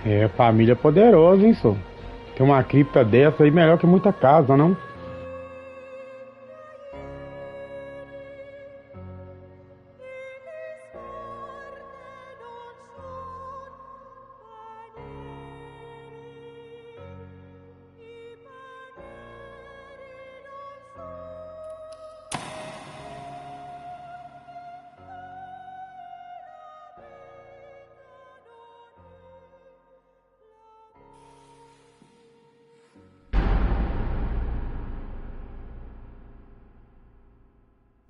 É, família poderosa, hein, só. Tem uma cripta dessa aí melhor que muita casa, não?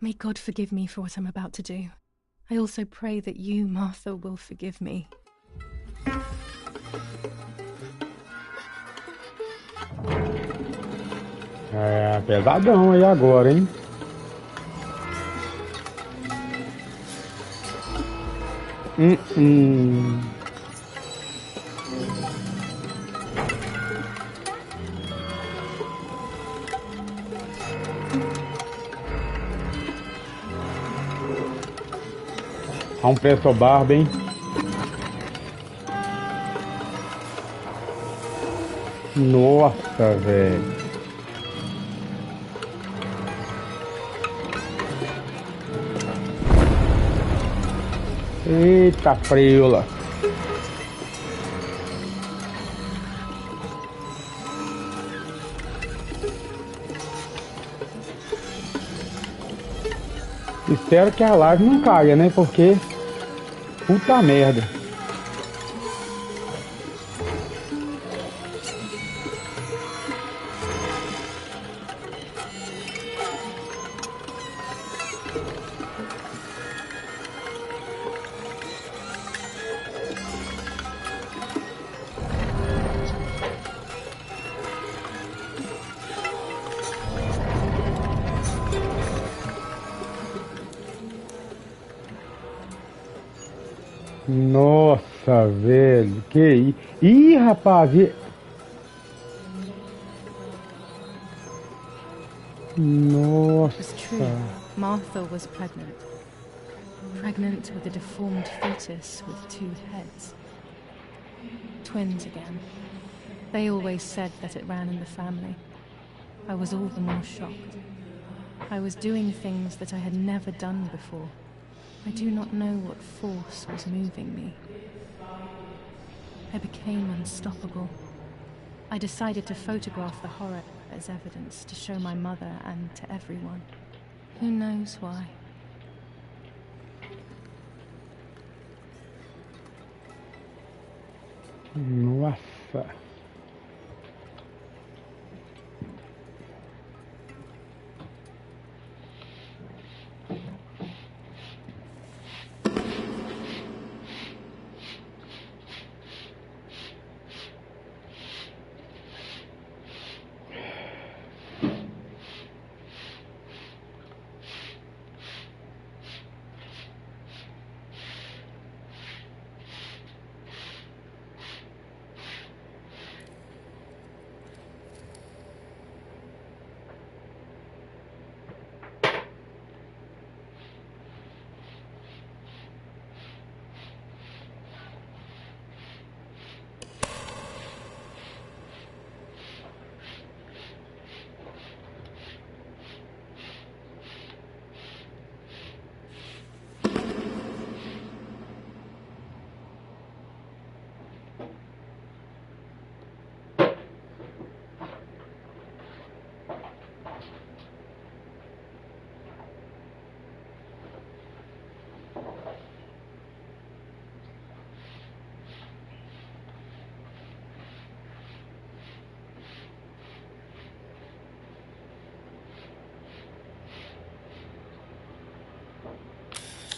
May God forgive me for what I'm about to do. I also pray that you, Martha, will forgive me. É, pesadão aí agora, hein? Hum. Há um preço barba, hein? Nossa, velho. Eita, preula. Espero que a live não caia, né? Porque, puta merda. Nossa, velho. Que isso? Ih, rapaz. It was true. Nossa. Martha was pregnant. Pregnant with a deformed fetus with two heads. Twins again. They always said that it ran in the family. I was all the more shocked. I was doing things that I had never done before. I do not know what force was moving me. I became unstoppable. I decided to photograph the horror as evidence to show my mother and to everyone. Who knows why? Nossa.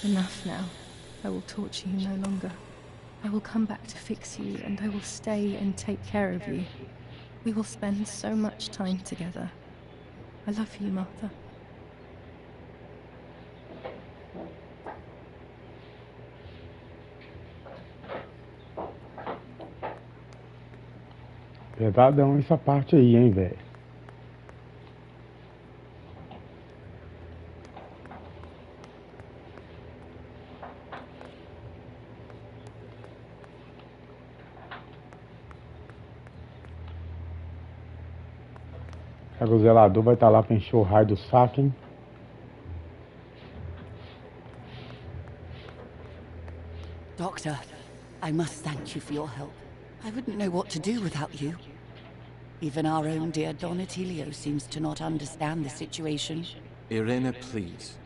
Enough now. I will torture you no longer. I will come back to fix you, and I will stay and take care of you. We will spend so much time together. I love you, Martha. Pesadão essa parte aí, hein, velho. Agora o zelador vai estar lá pra encher o raio do saco, hein? Doctor, I must thank you for your help. I wouldn't know what to do without you. Even our own dear Don Attilio seems to not understand the situation. Irene, please.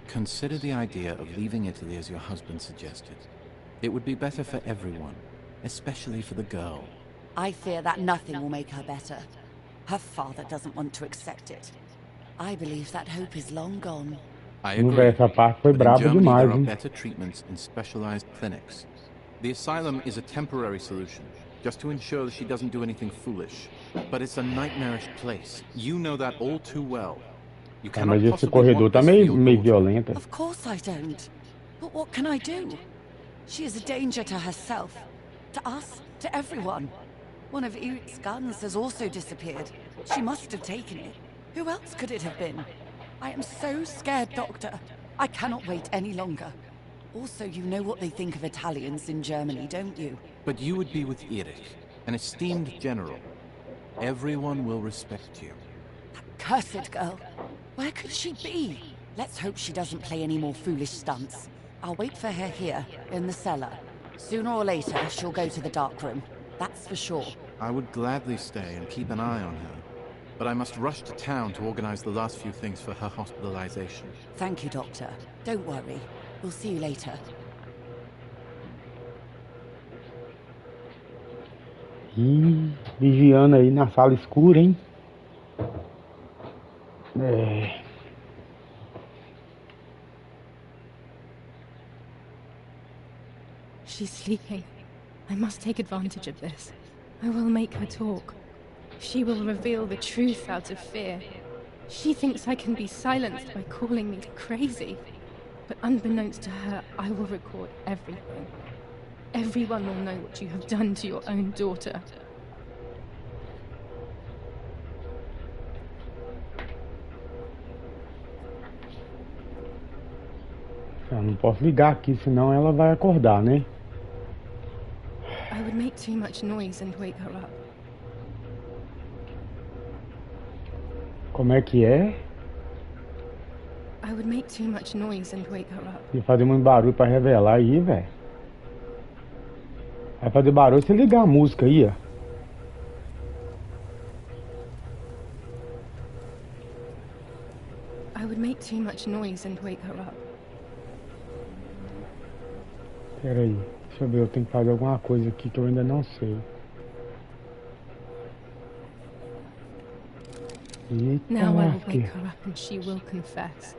Consider the idea of leaving Italy as your husband suggested. It would be better for everyone, especially for the girl. I fear that nothing will make her better. Her father doesn't want to accept it. I believe that hope is long gone. I Vamos ver, agree. essa parte foi But in braba Germany demais, there are hein? better treatments in specialized clinics. The asylum is a temporary solution, just to ensure that she doesn't do anything foolish. But it's a nightmarish place. You know that all too well. You Tá, cannot mas esse possibly corredor want tá this for your meio daughter. violento. Of course I don't. But what can I do? She is a danger to herself, to us, to everyone. One of Eric's guns has also disappeared. She must have taken it. Who else could it have been? I am so scared, Doctor. I cannot wait any longer. Also, you know what they think of Italians in Germany, don't you? But you would be with Eric, an esteemed general. Everyone will respect you. That cursed girl. Where could she be? Let's hope she doesn't play any more foolish stunts. I'll wait for her here, in the cellar. Sooner or later, she'll go to the dark room. That's for sure. I would gladly stay and keep an eye on her. But I must rush to town to organize the last few things for her hospitalization. Thank you, Doctor. Don't worry. We'll see you later. Ih, vigiando aí na sala escura, hein? É. She's sleeping. I must take advantage of this. I will make her talk. She will reveal the truth out of fear. She thinks I can be silenced by calling me crazy. But unbeknownst to her, I will record everything. Everyone will know what you have done to your own daughter. Eu não posso ligar aqui, senão ela vai acordar, né? I would make too much noise and wake her up. Como é que é? I would make too much noise and wake her up. E fazer muito barulho pra revelar aí, velho. Vai fazer barulho se ligar a música aí, ó. I would make too much noise and wake her up. Pera aí, deixa eu ver, eu tenho que fazer alguma coisa aqui que eu ainda não sei. Eita, Now I will lasque. wake her up and she will confess.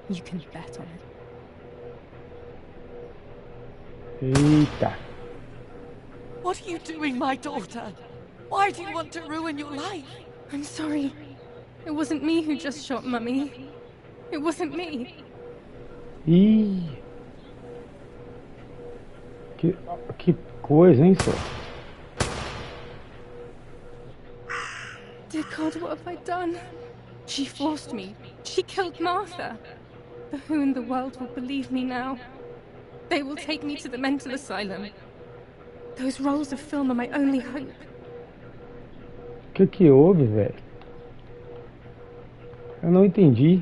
You can bet on it. Eita. What are you doing, my daughter? Why do you want to ruin your life? I'm sorry. It wasn't me who just shot Mummy. It wasn't me. Ih. Que coisa, hein, senhor? Dear God, what have I done? She forced me. She killed Martha. But who in the world will believe me now? They will take me to the mental asylum. Those rolls of film are my only hope. Que houve, velho? Eu não entendi.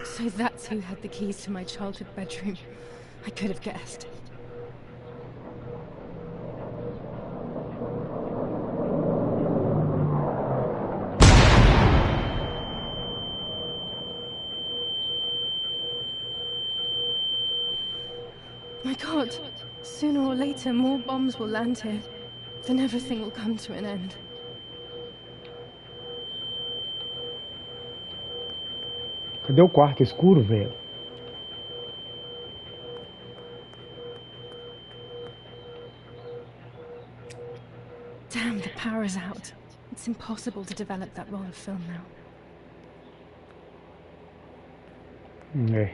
So that's who had the keys to my childhood bedroom. I could have guessed. My God, sooner or later more bombs will land here. Then everything will come to an end. Cadê o quarto escuro, velho? Damn, the power is out. It's impossible to develop that roll of film now. É.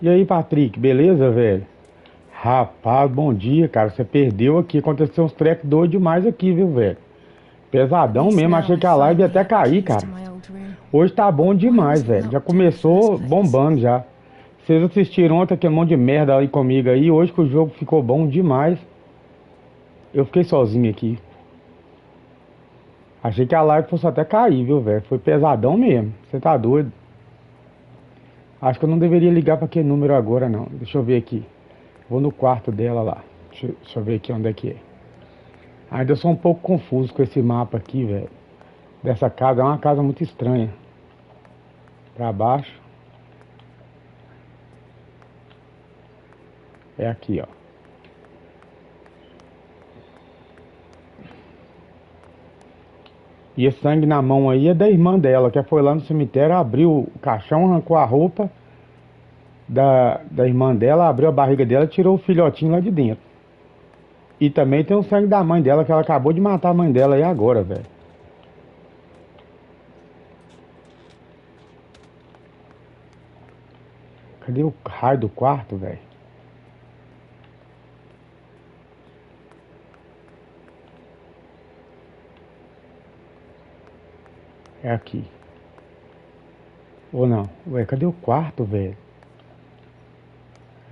E aí, Patrick, beleza, velho? Rapaz, bom dia, cara. Você perdeu aqui. Aconteceu uns treco doido demais aqui, viu, velho? Pesadão mesmo. Achei que a live ia até cair, cara. Hoje tá bom demais, velho. Já começou bombando já. Vocês assistiram ontem aquele monte de merda aí comigo aí. Hoje que o jogo ficou bom demais. Eu fiquei sozinho aqui. Achei que a live fosse até cair, viu, velho? Foi pesadão mesmo. Você tá doido? Acho que eu não deveria ligar pra aquele número agora, não. Deixa eu ver aqui. Vou no quarto dela lá. Deixa eu ver aqui onde é que é. Ainda eu sou um pouco confuso com esse mapa aqui, velho. Dessa casa. É uma casa muito estranha. Pra baixo. É aqui, ó. E esse sangue na mão aí é da irmã dela, que foi lá no cemitério, abriu o caixão, arrancou a roupa da irmã dela, abriu a barriga dela e tirou o filhotinho lá de dentro. E também tem o sangue da mãe dela, que ela acabou de matar a mãe dela aí agora, velho. Cadê o raio do quarto, velho? É aqui. Ou não? Ué, cadê o quarto, velho?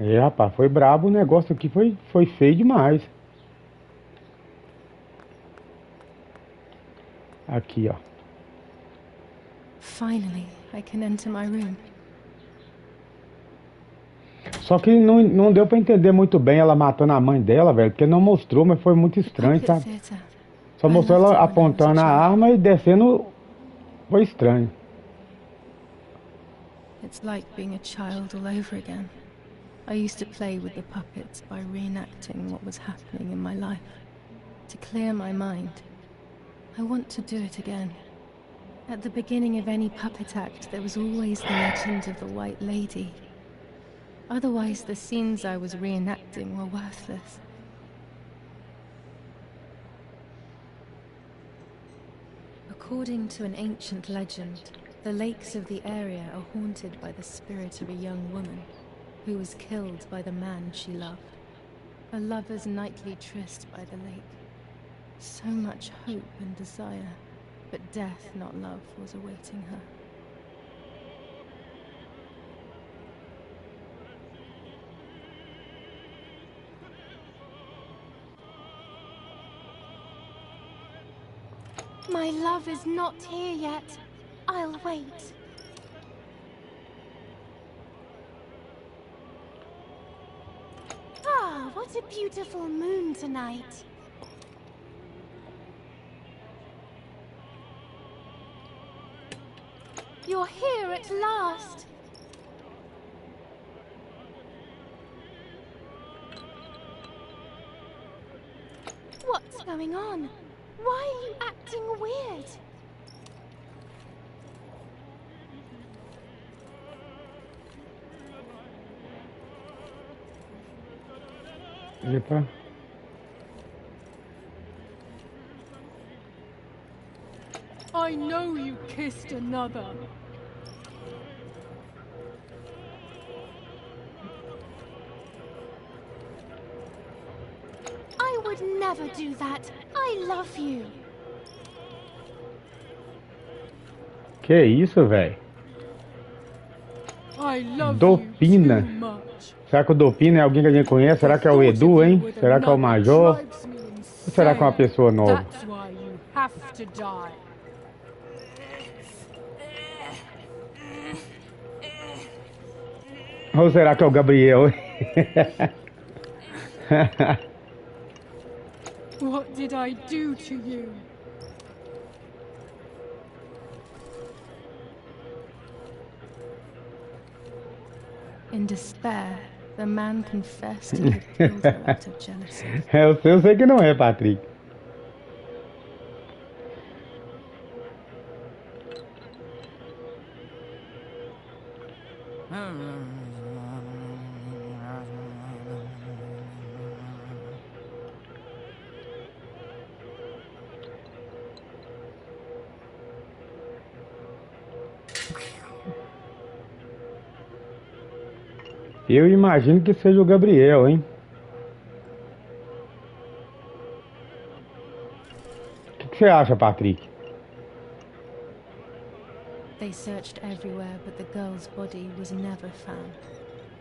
É, rapaz, foi brabo o negócio aqui, foi feio demais. Aqui, ó. Finally, I can enter my room. Só que não deu pra entender muito bem ela matando a mãe dela, velho. Porque não mostrou, mas foi muito estranho, Puppet sabe? theatre. Só mostrou ela apontando a arma e descendo. Foi estranho. It's like being a child all over again. I used to play with the puppets by reenacting what was happening in my life. To clear my mind. I want to do it again. At the beginning of any puppet act, there was always the legend of the White Lady. Otherwise, the scenes I was reenacting were worthless. According to an ancient legend, the lakes of the area are haunted by the spirit of a young woman who was killed by the man she loved. A lover's nightly tryst by the lake. So much hope and desire, but death, not love, was awaiting her. My love is not here yet. I'll wait. Ah, what a beautiful moon tonight. You're here at last. What's going on? Why are you acting weird? Epa. I know you kissed another. I would never do that. I love you. Que isso, velho? I love Dopina. you too much. Será que o Dopina é alguém que a gente conhece? Será que é o Edu, hein? Será que é o Major? Ou será que é uma pessoa nova? That's why you have to die. Ou será que é o Gabriel? What did I do to you? In despair, the man confessed he had killed her out of jealousy. Eu sei que não é, Patrick. Eu imagino que seja o Gabriel, hein? que você acha, Patrick? They searched everywhere, but the girl's body was never found.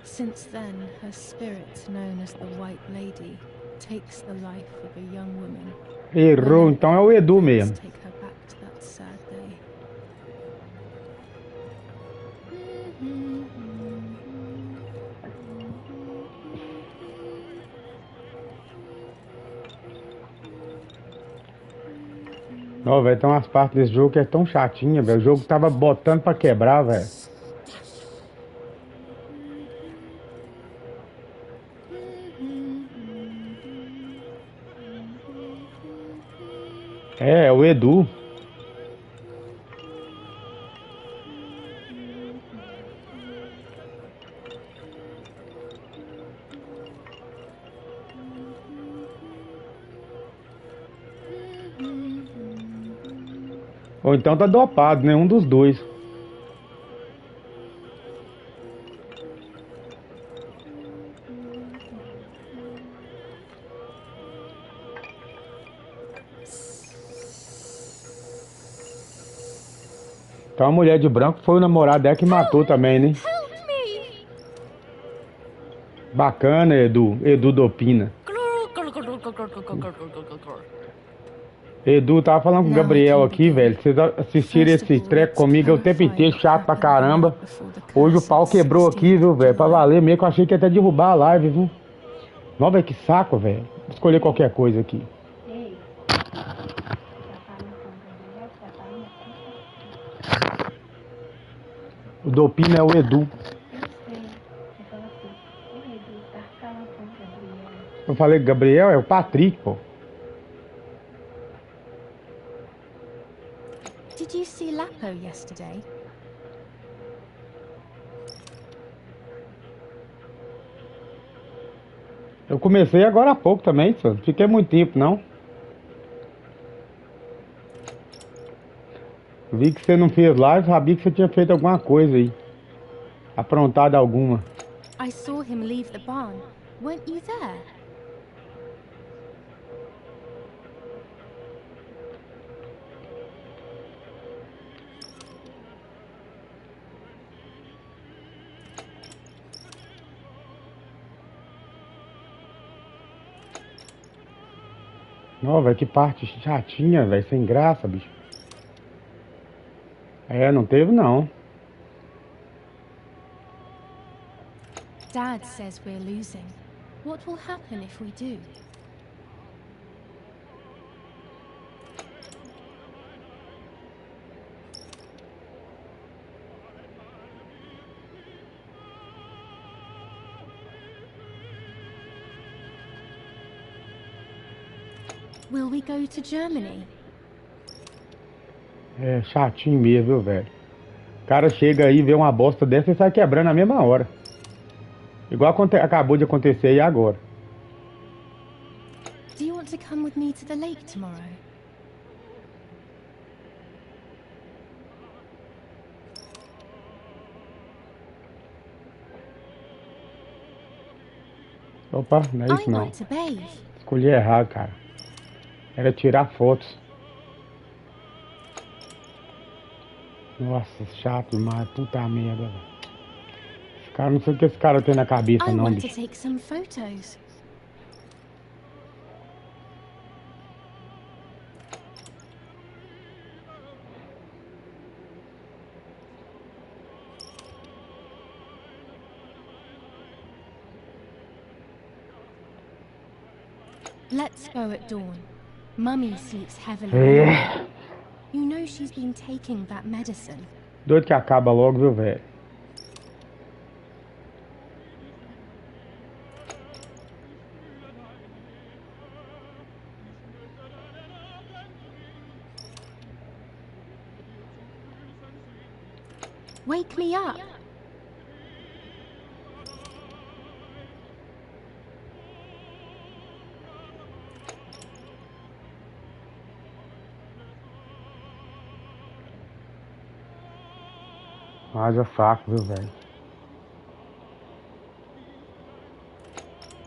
Since then, her spirit, known as the White Lady, takes the life of a young woman. Errou, então é o Edu mesmo. Take her back to that sad day. Não, velho, tem umas partes desse jogo que é tão chatinha, velho. O jogo tava botando pra quebrar, velho. É o Edu. Ou então tá dopado, né? Um dos dois. Então a mulher de branco foi o namorado dela que matou também, né? Bacana, Edu. Edu Dopina. Edu, tava falando com o Gabriel aqui, velho. Vocês assistiram esse treco comigo o tempo inteiro, chato pra caramba. Hoje o pau quebrou aqui, viu, velho? Pra valer mesmo, que eu achei que ia até derrubar a live, viu? Não, velho, que saco, velho. Vou escolher qualquer coisa aqui. O Dopina é o Edu. Eu falei que Gabriel é o Patrick, pô. Did you see Lapo yesterday? Eu comecei agora há pouco também, só. Não fiquei muito tempo, não. Vi que você não fez live, sabia que você tinha feito alguma coisa aí. Aprontado alguma. I saw him leave the barn. Weren't you there? Não, velho, que parte chatinha, velho, sem graça, bicho. É, não teve não. Dad says we're losing. What will happen if we do? Will we go to Germany? É chatinho mesmo, viu, velho. O cara chega aí, vê uma bosta dessa e sai quebrando na mesma hora. Igual acabou de acontecer aí agora. Do you want to come with me to the lake tomorrow? Opa, não é isso I não. want to bathe. Escolhi errado, cara. Era tirar fotos. Nossa, chato demais. Puta merda, velho. Esse cara, não sei o que esse cara tem na cabeça I não, want to bicho. take some photos. Let's go at dawn. Mummy sleeps heavily. É. You know she's been taking that medicine. Doido que acaba logo, viu, velho? Wake me up. Haja saco, viu, velho?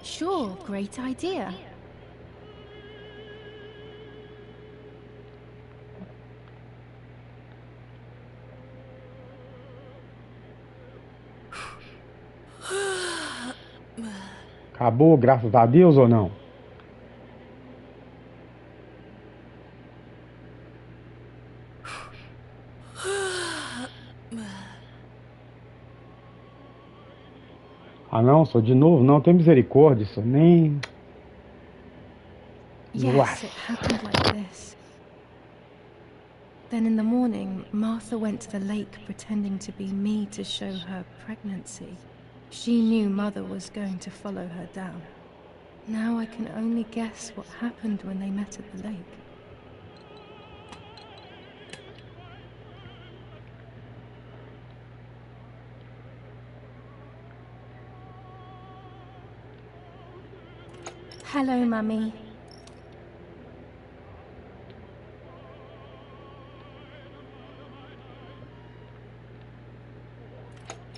Sure, great idea. Acabou, graças a Deus ou não? Ah não, só de novo, não tem misericórdia, isso nem... Yes, it happened like this. Then in the morning, Martha went to the lake pretending to be me to show her pregnancy. She knew Mother was going to follow her down. Now I can only guess what happened when they met at the lake. Hello, Mummy.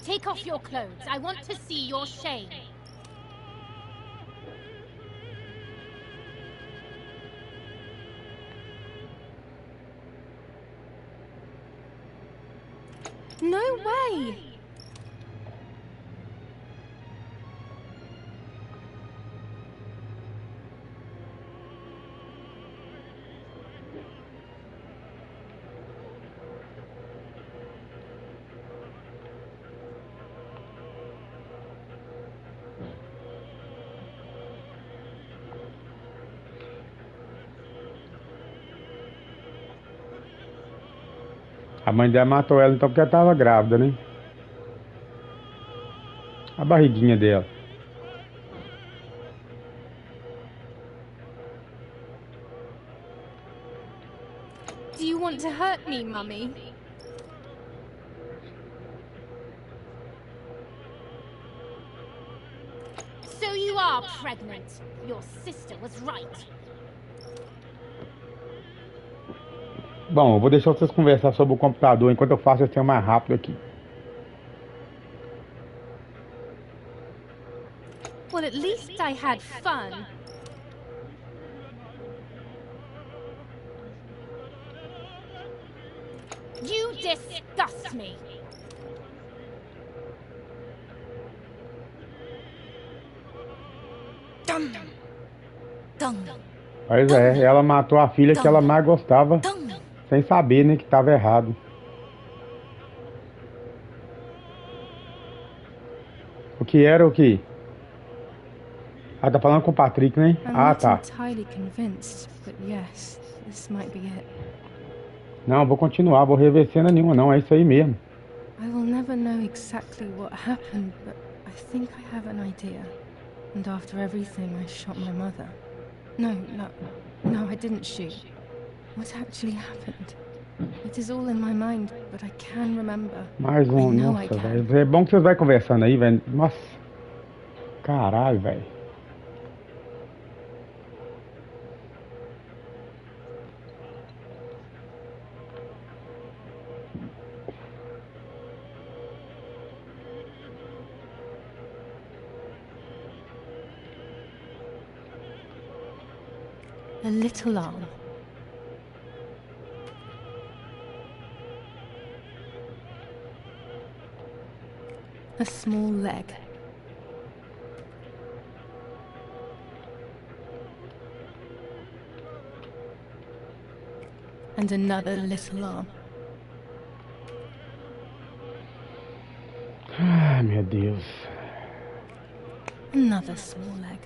Take off your clothes. I want to see your shame. No way! A mãe dela matou ela então porque ela tava grávida, né? A barriguinha dela. Do you want to hurt me, Mummy? So you are pregnant. Your sister was right. Bom, eu vou deixar vocês conversar sobre o computador enquanto eu faço esse trem mais rápido aqui. Well, at least I had fun. You disgust me. Pois é, ela matou a filha que ela mais gostava, sem saber, né, que tava errado. O que era o que? Ah, tá falando com o Patrick, né? Ah, tá. Entirely convinced, but yes, this might be it. Não, vou continuar, vou rever cena nenhuma não, é isso aí mesmo. I will never know exactly what happened, but I think I have an idea. And after everything, I shot my mother. No, I didn't shoot. What actually happened? It is all in my mind, but I can remember. Mais I um, know I nossa, can. velho. É bom que vocês vai conversando aí, velho. Nossa. Caralho, velho. A little arm. A small leg. And another little arm. Ai, meu Deus. Another small leg.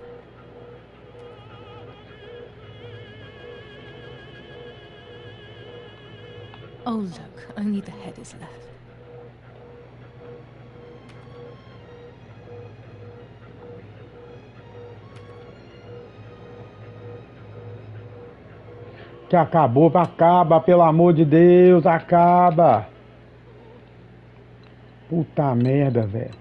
Oh look, only the head is left. Que acabou, acaba, pelo amor de Deus, acaba. Puta merda, velho.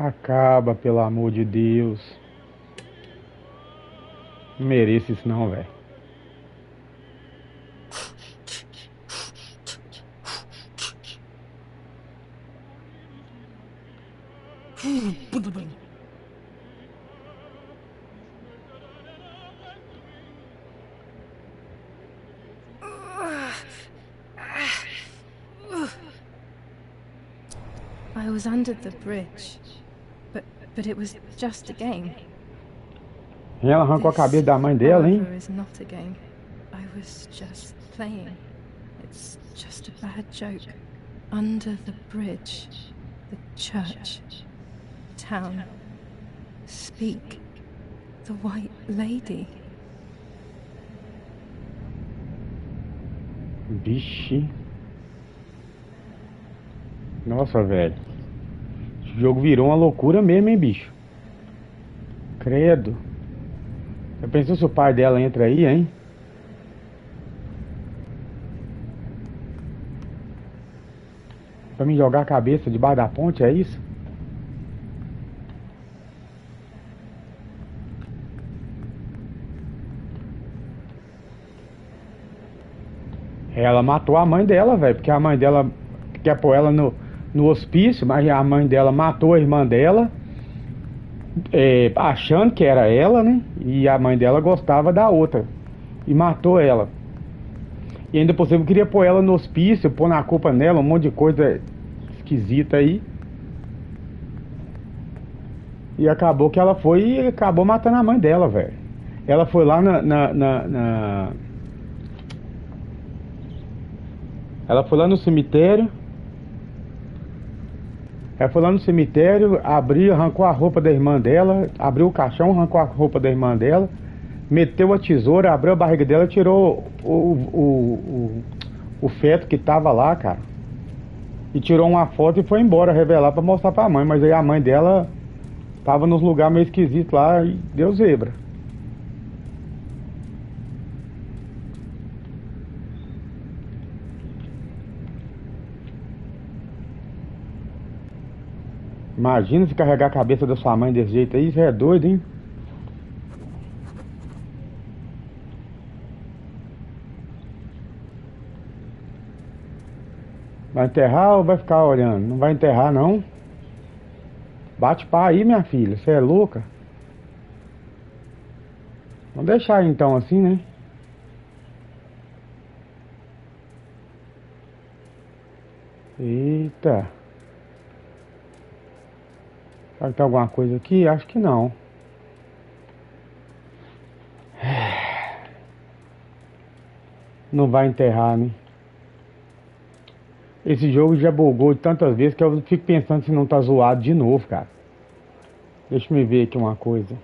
Acaba, pelo amor de Deus. Não mereço isso não, velho. I was under the bridge, but it was just a game. Ela arrancou a cabeça da mãe This, dela, hein? however, is not a game. I was just playing. It's just a bad joke. Under the bridge, the church, town. Speak. The White Lady. Vixe. Nossa, velho. Esse jogo virou uma loucura mesmo, hein, bicho? Credo. Eu pensei se o pai dela entra aí, hein? Pra me jogar a cabeça debaixo da ponte, é isso? Ela matou a mãe dela, velho, porque a mãe dela quer pôr ela no hospício, mas a mãe dela matou a irmã dela, achando que era ela, né? E a mãe dela gostava da outra e matou ela. E ainda por cima queria pôr ela no hospício, pôr na culpa nela, um monte de coisa esquisita aí. E acabou que ela foi e acabou matando a mãe dela, velho. Ela foi lá Ela foi lá no cemitério. Ela foi lá no cemitério, abriu, arrancou a roupa da irmã dela, abriu o caixão, arrancou a roupa da irmã dela, meteu a tesoura, abriu a barriga dela, tirou o feto que tava lá, cara. E tirou uma foto e foi embora revelar pra mostrar pra mãe. Mas aí a mãe dela tava nos lugares meio esquisitos lá e deu zebra. Imagina se carregar a cabeça da sua mãe desse jeito aí, isso é doido, hein? Vai enterrar ou vai ficar olhando? Não vai enterrar, não? Bate pá aí, minha filha, você é louca? Vamos deixar então assim, né? Eita. Será que tem alguma coisa aqui? Acho que não. Não vai enterrar, né? Esse jogo já bugou tantas vezes que eu fico pensando se não tá zoado de novo, cara. Deixa eu ver aqui uma coisa.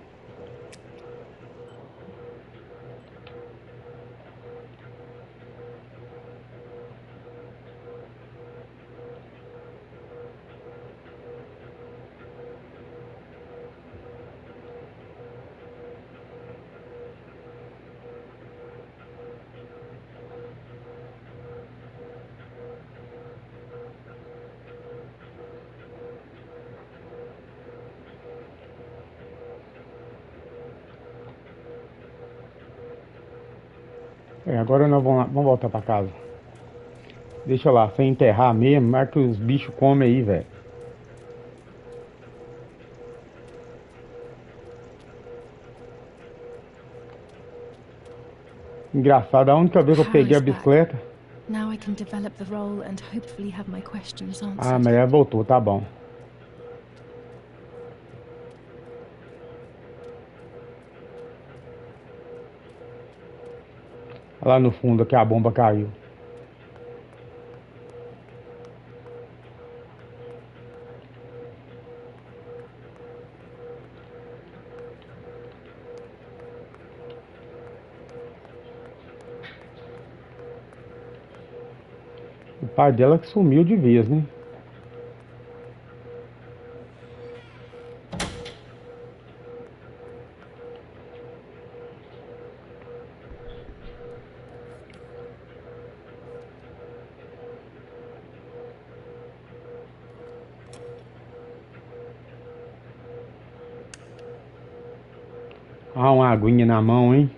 Agora nós vamos voltar pra casa. Deixa lá, sem enterrar mesmo, mas que os bichos comem aí, velho. Engraçado, a única vez que eu peguei a bicicleta. Now I can develop the role and hopefully have my questions answered. Ah, mas ela voltou, tá bom. Lá no fundo aqui a bomba caiu. O pai dela que sumiu de vez, né? Ah, uma aguinha na mão, hein?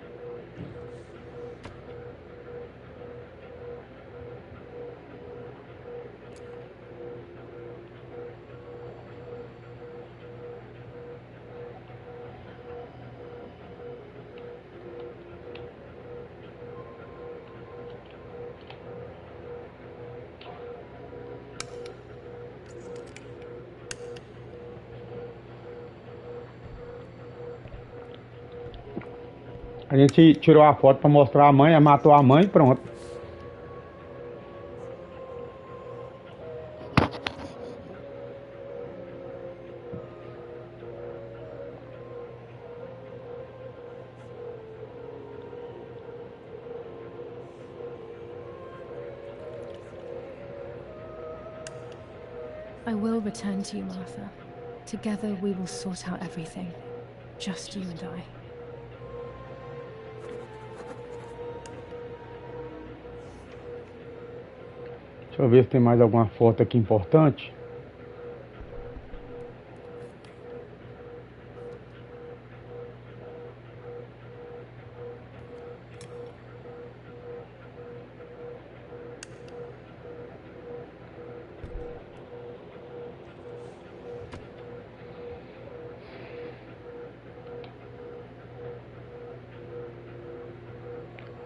A gente tirou a foto pra mostrar a mãe, matou a mãe e pronto. I will return to you, Martha. Together we will sort out everything. Just you and I. Deixa eu ver se tem mais alguma foto aqui importante.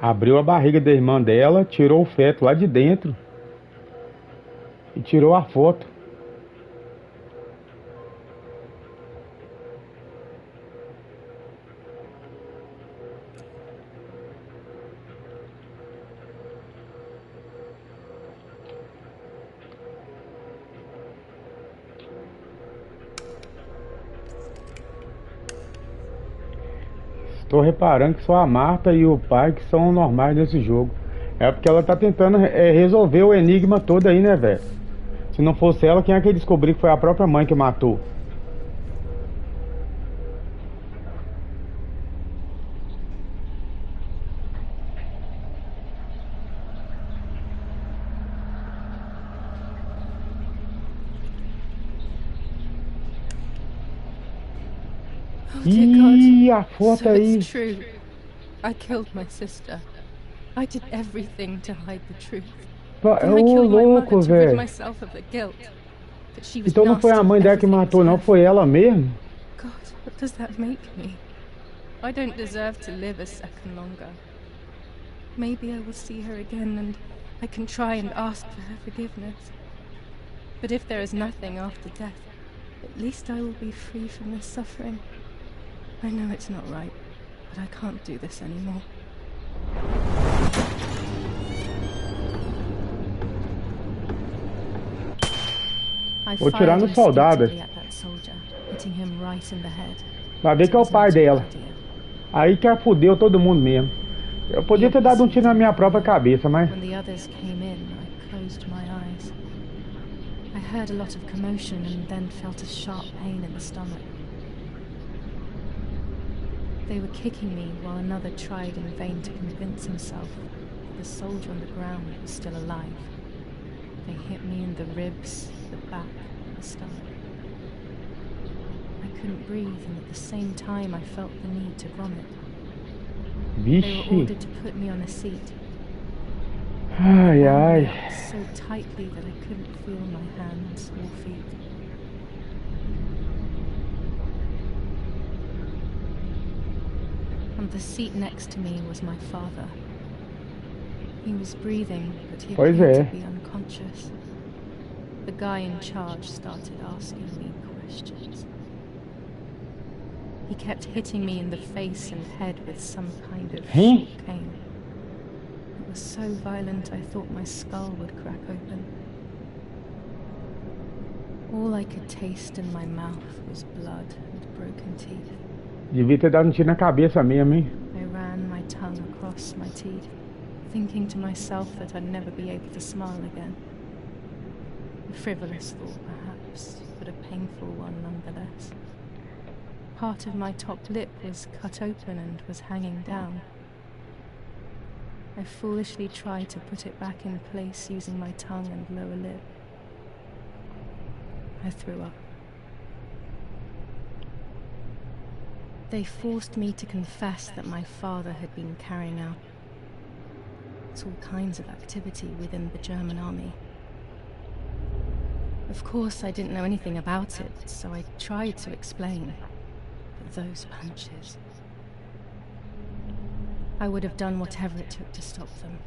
Abriu a barriga da irmã dela, tirou o feto lá de dentro e tirou a foto. Estou reparando que só a Marta e o pai que são normais nesse jogo. É porque ela tá tentando resolver o enigma todo aí, né, velho? Se não fosse ela, quem é que ia descobrir que foi a própria mãe que matou? Oh, dear God. Ih, a foto So aí. it's true. I killed my sister. I did everything to hide the truth. And I Ô, killed my mother louco, to rid velho. myself of the guilt. But she was Então não foi a nasty mãe with dela que everything matou, was não. left. Foi ela mesmo. God, what does that make me? I don't deserve to live a second longer. Maybe I will see her again and I can try and ask for her forgiveness. But if there is nothing after death, at least I will be free from this suffering. I know it's not right, but I can't do this anymore. I Vou tirar fired no soldado. instinctively at that soldier, hitting him right in the head. Vai ver But que it é o was pai not a good dela. idea. Aí que fudeu todo mundo mesmo. Eu podia ter dado um tiro na minha própria cabeça, mas... When the others came in, I closed my eyes. I heard a lot of commotion and then felt a sharp pain in the stomach. They were kicking me while another tried in vain to convince himself that the soldier on the ground was still alive. They hit me in the ribs, the back, and the stomach. I couldn't breathe, and at the same time I felt the need to vomit. They were Vixe. ordered to put me on a seat. Ai, Bound me ai. up so tightly that I couldn't feel my hands or feet. On the seat next to me was my father. He was breathing, but he Pois appeared é. to be unconscious. The guy in charge started asking me questions. He kept hitting me in the face and head with some kind of Hein? short cane. It was so violent I thought my skull would crack open. All I could taste in my mouth was blood and broken teeth. Devia ter dado um tiro na cabeça mesmo, hein? I ran my tongue across my teeth, thinking to myself that I'd never be able to smile again. A frivolous thought, perhaps, but a painful one nonetheless. Part of my top lip was cut open and was hanging down. I foolishly tried to put it back in place using my tongue and lower lip. I threw up. They forced me to confess that my father had been carrying out all kinds of activity within the German army. Of course, I didn't know anything about it, so I tried to explain. But those punches... I would have done whatever it took to stop them.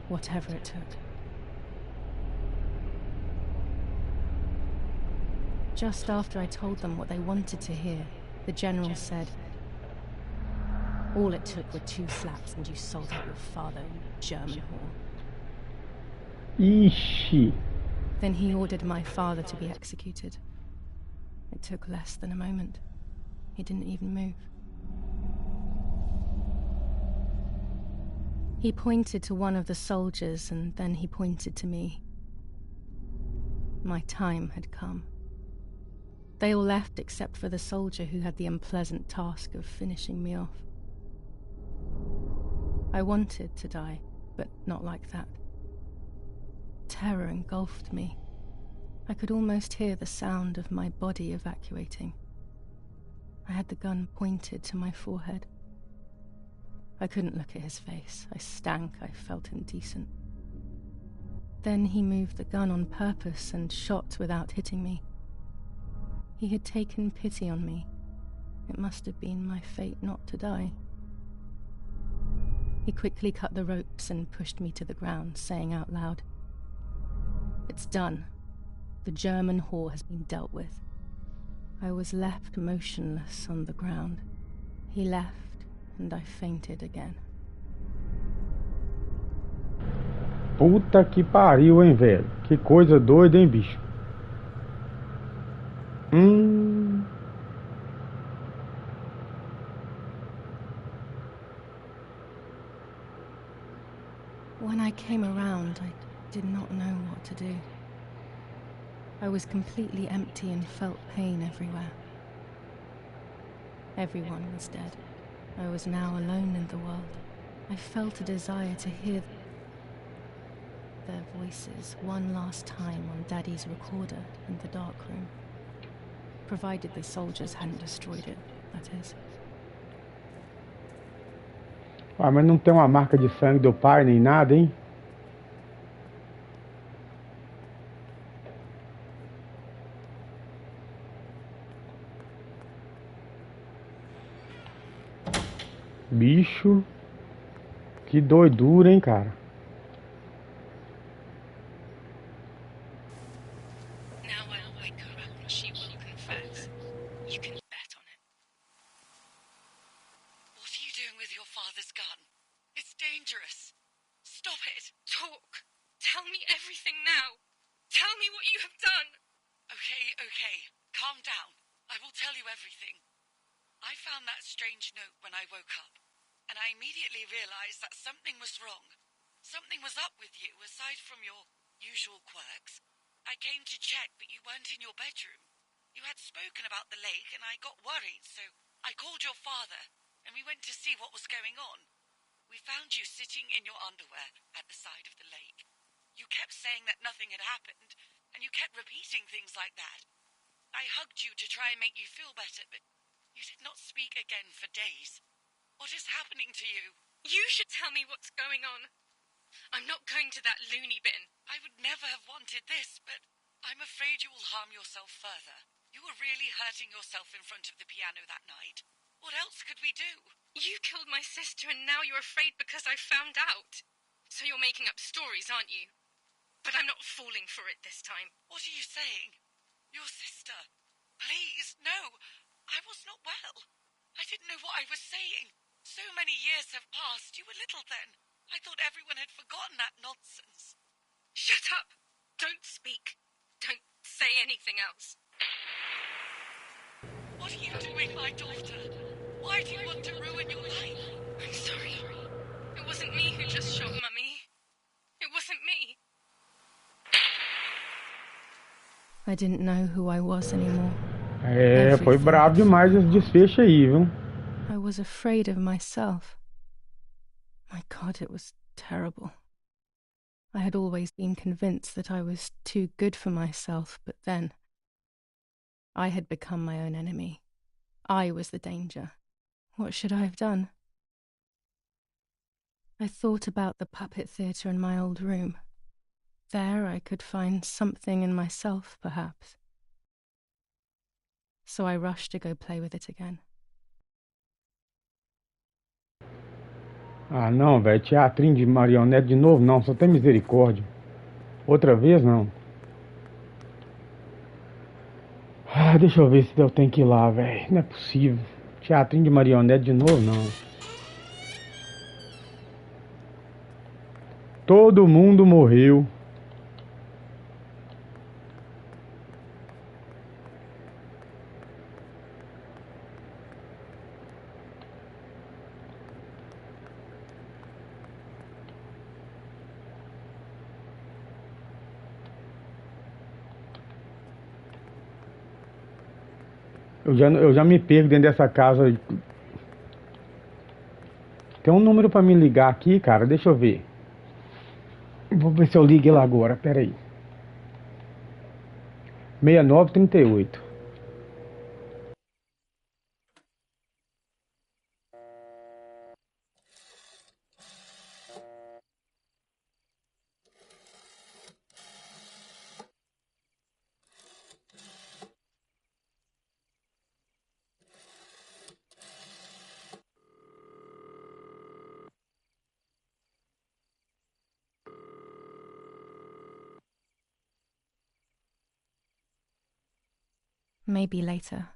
Whatever it took. Just after I told them what they wanted to hear, the general said, "All it took were 2 slaps and you sold out your father, you German whore." Ixi. Then he ordered my father to be executed. It took less than a moment. He didn't even move. He pointed to one of the soldiers and then he pointed to me. My time had come. They all left except for the soldier who had the unpleasant task of finishing me off. I wanted to die, but not like that. Terror engulfed me. I could almost hear the sound of my body evacuating. I had the gun pointed to my forehead. I couldn't look at his face. I stank. I felt indecent. Then he moved the gun on purpose and shot without hitting me. He had taken pity on me. It must have been my fate not to die. He quickly cut the ropes and pushed me to the ground, saying out loud, "It's done. The German whore has been dealt with." I was left motionless on the ground. He left, and I fainted again. Puta que pariu, hein, velho? Que coisa doida, hein, bicho? When I came around, I did not know what to do. I was completely empty and felt pain everywhere. Everyone was dead. I was now alone in the world. I felt a desire to hear their voices one last time on Daddy's recorder in the dark room. Provided the soldiers hadn't destroyed it, that is. Ah, mas não tem uma marca de sangue do pai nem nada, hein? Bicho, que doidura, hein, cara? Now I'll wake her up and she will confess. You can bet on it. What are you doing with your father's gun? It's dangerous. Stop it. Talk. Tell me everything now. Tell me what you have done. Okay. Calm down. I will tell you everything. I found that strange note when I woke up, and I immediately realized that something was wrong. Something was up with you, aside from your usual quirks. I came to check, but you weren't in your bedroom. You had spoken about the lake, and I got worried, so I called your father, and we went to see what was going on. We found you sitting in your underwear at the side of the lake. You kept saying that nothing had happened, and you kept repeating things like that. I hugged you to try and make you feel better, but you did not speak again for days. What is happening to you? You should tell me what's going on. I'm not going to that loony bin. I would never have wanted this, but I'm afraid you will harm yourself further. You were really hurting yourself in front of the piano that night. What else could we do? You killed my sister and now you're afraid because I found out. So you're making up stories, aren't you? But I'm not falling for it this time. What are you saying? Your sister? Please, no. I was not well. I didn't know what I was saying. So many years have passed. You were little then. I thought everyone had forgotten that nonsense. Shut up! Don't speak. Don't say anything else. What are you doing, my daughter? Why do you want to ruin your life? I'm sorry. It wasn't me who just shot Mummy. It wasn't me. I didn't know who I was anymore. É, foi brabo demais esse desfecho aí, viu? I was afraid of myself. My God, it was terrible. I had always been convinced that I was too good for myself, but then I had become my own enemy. I was the danger. What should I have done? I thought about the puppet theatre in my old room. There I could find something in myself, perhaps. So I rushed to go play with it again. Ah, não, velho. Teatrinho de marionete de novo, não. Só tem misericórdia. Outra vez, não. Ah, deixa eu ver se eu tenho que ir lá, velho. Não é possível. Teatrinho de marionete de novo, não. Todo mundo morreu. Eu já me perco dentro dessa casa. Tem um número pra me ligar aqui, cara. Deixa eu ver. Vou ver se eu ligo ele agora. Pera aí. 6938. Maybe later.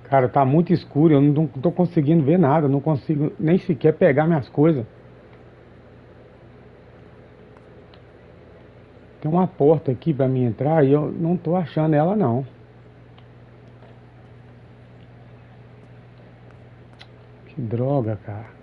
Cara, tá muito escuro, eu não tô conseguindo ver nada, não consigo nem sequer pegar minhas coisas. Tem uma porta aqui pra mim entrar e eu não tô achando ela não. Que droga, cara.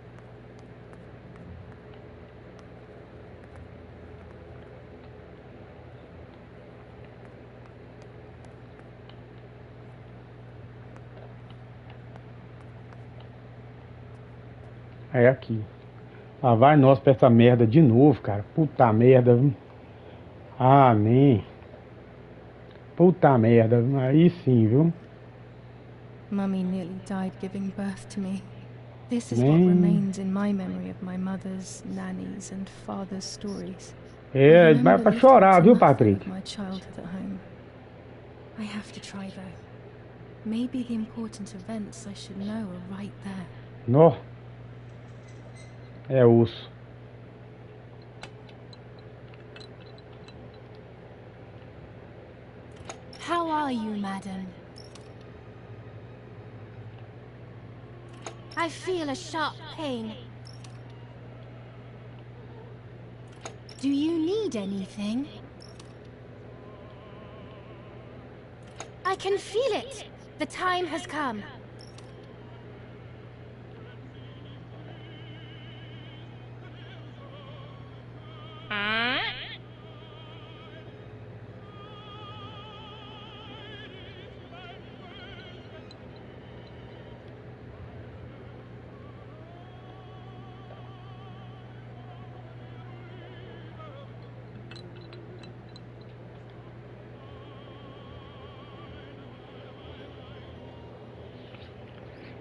É aqui. Ah, vai nós pra essa merda de novo, cara. Puta merda, viu? Ah, nem. Puta merda, aí sim, viu? Mummy nearly died giving birth to me. This is what Nem. remains in my memory of my mother's, nanny's, and father's stories. É, I vai remember pra little chorar, to viu, nothing Patrick? of my childhood at home. I have to try though. Maybe the important events I should know are right there. Nó. É osso. How are you, madam? I feel a sharp pain. Do you need anything? I can feel it. The time has come.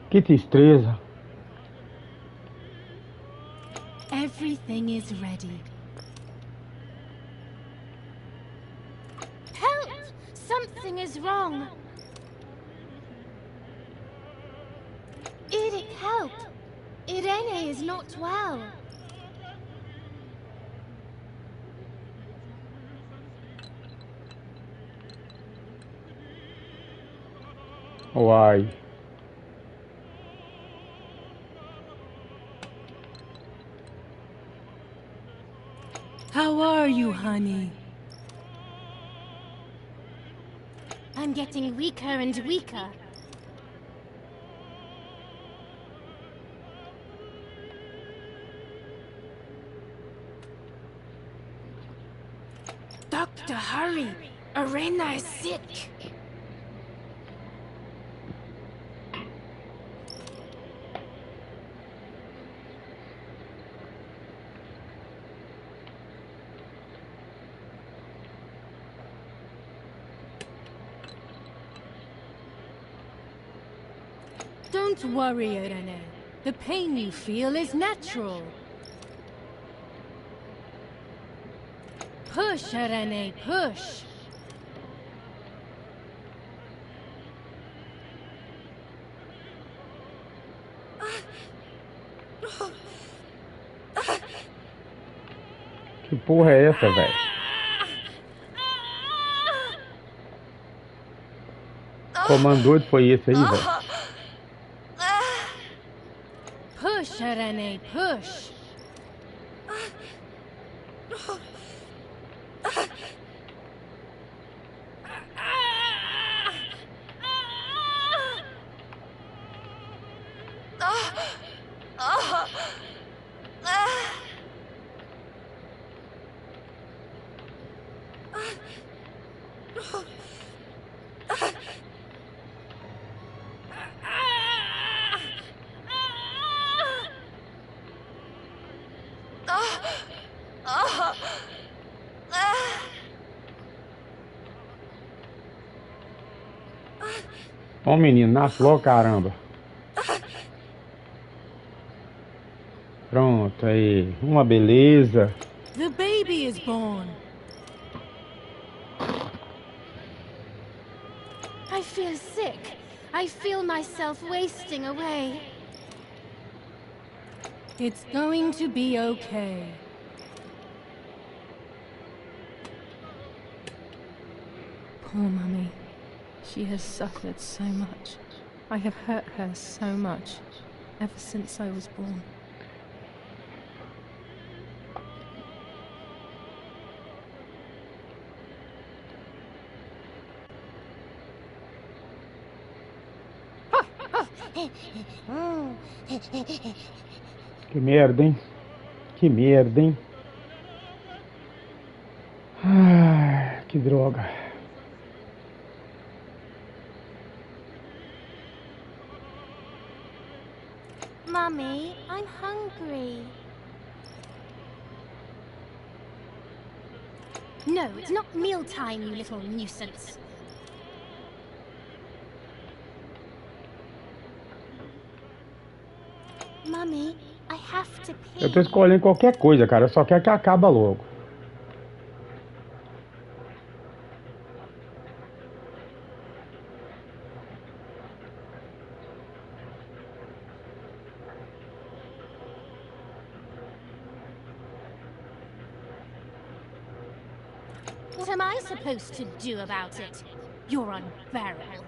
Que tristeza. Everything is ready. Help! Something is wrong. help. Irene is not well. Uai. How are you, honey? I'm getting weaker and weaker. Doctor, hurry! Arena is sick! Don't worry, Irene. The pain you feel is natural. Push, Irene, push. Que porra é essa, velho? Comando doido foi esse aí, velho? Push, Irene, push. Ó, menino, nasce logo, caramba. Pronto, aí. Uma beleza. The baby is born. I feel sick. I feel myself wasting away. It's going to be okay. Poor Mummy. She has suffered so much. I have hurt her so much, ever since I was born. Que merda, hein? Que merda, hein? Ah, que droga. Mummy, I'm hungry. No, it's not mealtime, you little nuisance. Mummy, I have to pee. Eu tô escolhendo qualquer coisa, cara. Eu só quero que acabe logo. What am I supposed to do about it? You're unbearable.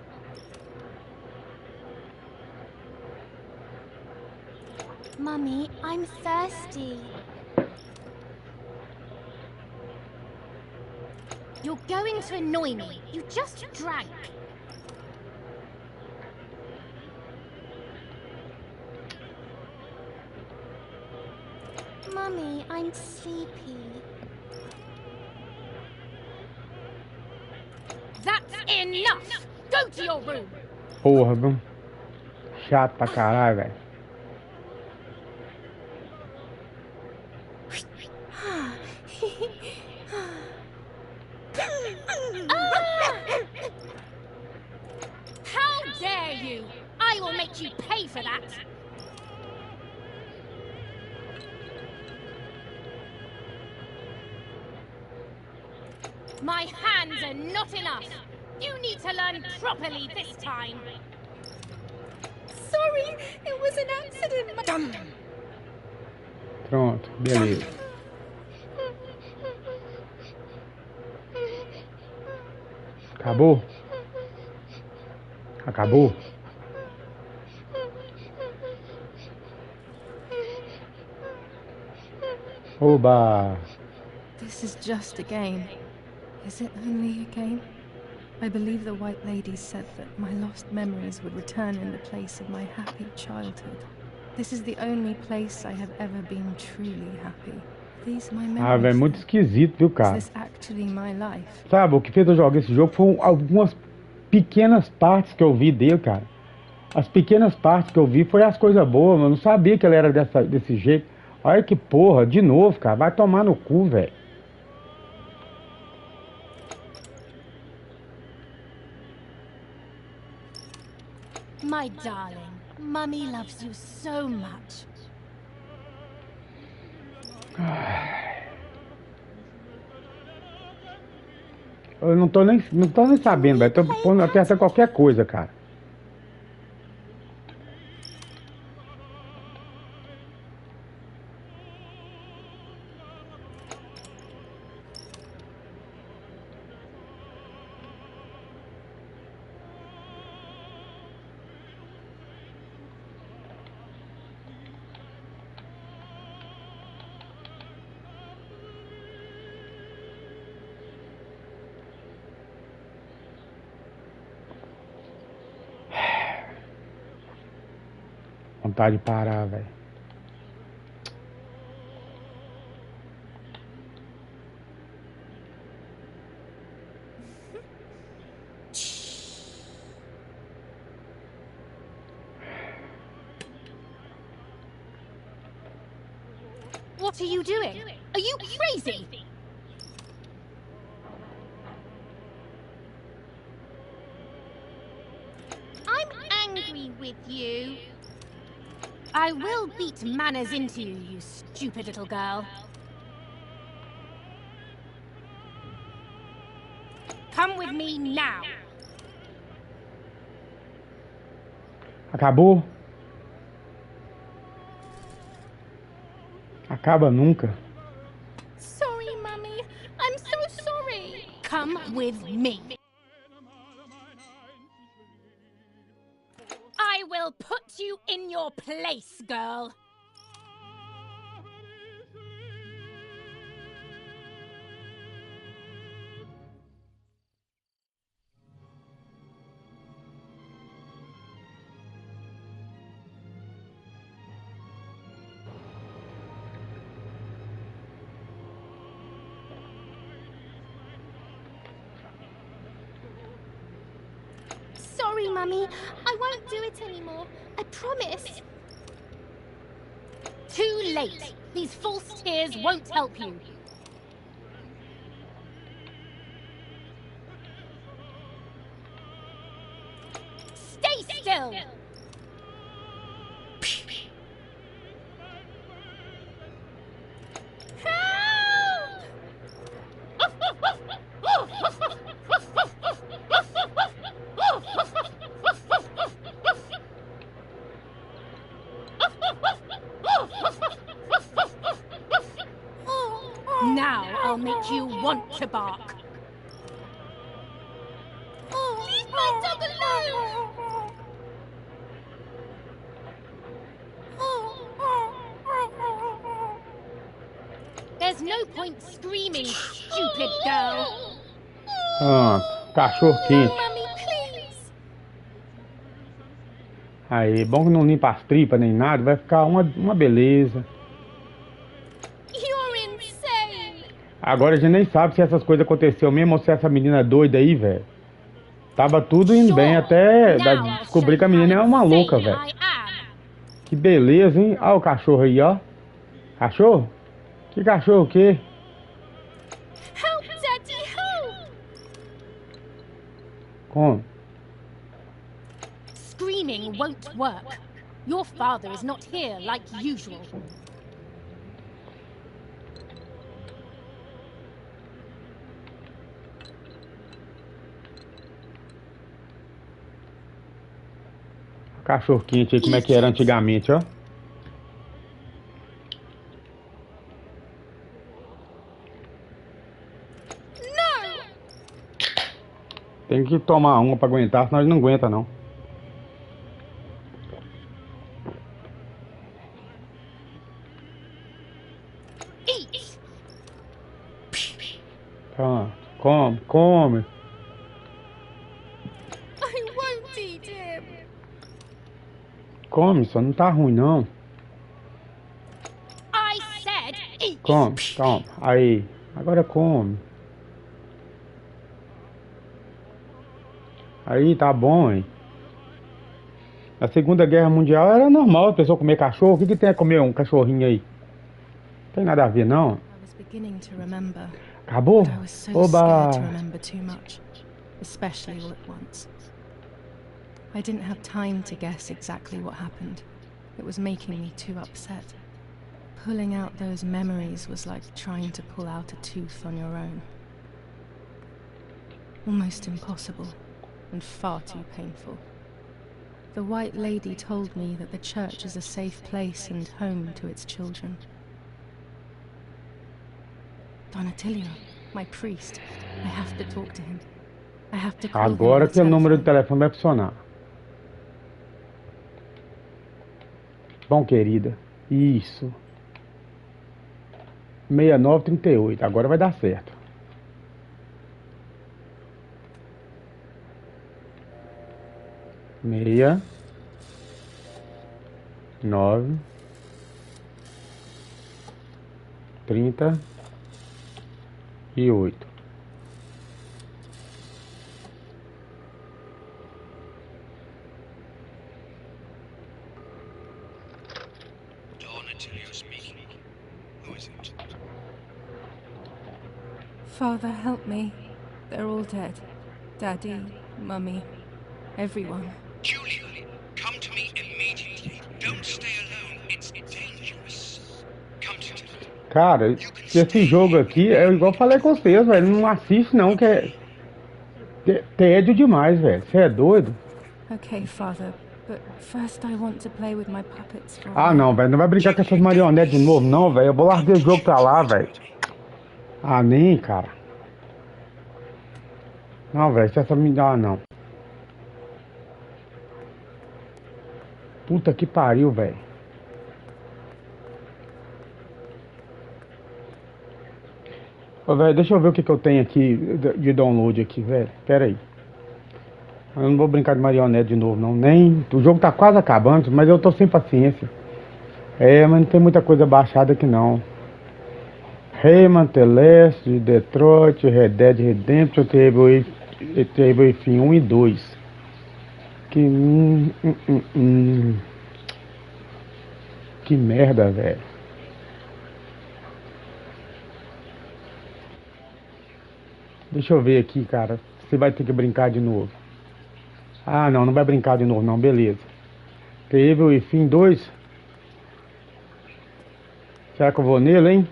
Mummy, I'm thirsty. You're going to annoy me. You just drank. Mummy, I'm sleepy. That's enough! Go to your room! Porra, viu? Chato pra caralho, velho. How dare you! I will make you pay for that! My hands are not enough! You need to learn properly this time! sorry. It was an accident. Pronto, beleza. Acabou? Acabou? Oba! This is just a game. Is it only a game? I believe the White Lady said that my lost memories would return in the place of my happy childhood. This is the only place I have ever been truly happy. These my Ah, velho, memories. muito esquisito, viu, Is cara? this actually my life? Sabe, o que fez eu jogar esse jogo foram algumas pequenas partes que eu vi dele, cara. As pequenas partes que eu vi foi as coisas boas, mas eu não sabia que ele era desse jeito. Olha que porra, de novo, cara. Vai tomar no cu, velho. My darling, Mummy loves you so much. Eu não tô nem sabendo, velho. Tô pondo até qualquer coisa, cara. Vontade de parar, velho. What are you doing? Are you crazy? I'm angry with you. I will beat manners into you, you stupid little girl. Come with me now. Acabou? Acaba nunca. Sorry, Mummy. I'm so sorry. Come with me. I will put you in your place, girl. Sorry, Mummy. I won't do it anymore. I promise. Too late. These false tears won't help you. Stay still. Now I'll make you want to bark. Leave my dog alone! There's no point screaming, stupid girl. Cachorro quente. Mummy, please. Aí, bom que não limpa as tripas nem nada, vai ficar uma beleza. You're insane. Agora a gente nem sabe se essas coisas aconteceu mesmo ou se essa menina é doida aí, velho. Tava tudo indo bem até descobrir que a menina é uma louca, velho. Que beleza, hein? Olha o cachorro aí, ó. Cachorro? Que cachorro o quê? Help, Daddy, help! Como? Screaming won't work. Your father is not here like usual. Cachorro quente aí, como é que era antigamente, ó. Tem que tomar uma pra aguentar, senão ele não aguenta, não. Eat! Tá, come, come. I won't eat him! Come, só não tá ruim, não. I said eat! Come, toma. Aí, agora come. Aí, tá bom, hein. Na Segunda Guerra Mundial era normal a pessoa comer cachorro. O que tem a comer um cachorrinho aí? Não tem nada a ver, não. I was beginning to remember, Acabou? but I was so Oba! scared to remember too much, especially all at once. I didn't have time to guess exactly what happened. It was making me too upset. Pulling out those memories was like trying to pull out a tooth on your own. Almost impossible, and far too painful. The White Lady told me that the church is a safe place and home to its children. Donatilio, my priest. I have to talk to him. I have to call him on Agora the que o número de telephone. telefone vai funcionar. Bom, querida. Isso. 6938. Agora vai dar certo. Meia. 9. 38. Donatilio speaking. Who is it? Father, help me. They're all dead. Daddy, Mummy, everyone. Julia, come to me immediately. Don't stay alone. It's dangerous. Come to me. Cara, esse jogo aqui é igual eu falei com vocês, velho. Não assiste não, que é tédio demais, velho. Você é doido? Okay, Father, but first I want to play with my puppets for a Ah, while. não, velho. Não vai brincar com essas marionetes de novo, não, velho. Eu vou largar o jogo pra lá, velho. Ah, nem, cara. Não, velho. Se essa me dá, não. Puta que pariu, velho. Ô, velho, deixa eu ver o que eu tenho aqui de download aqui, velho. Pera aí. Eu não vou brincar de marionete de novo, não. Nem. O jogo tá quase acabando, mas eu tô sem paciência. É, mas não tem muita coisa baixada aqui, não. Rayman, Celeste, Detroit, Red Dead Redemption, Table Enfim 1 e 2. Que. Que merda, velho. Deixa eu ver aqui, cara. Você vai ter que brincar de novo. Ah, não, não vai brincar de novo, não. Beleza. Teve Enfim 2. Será que eu vou nele, hein?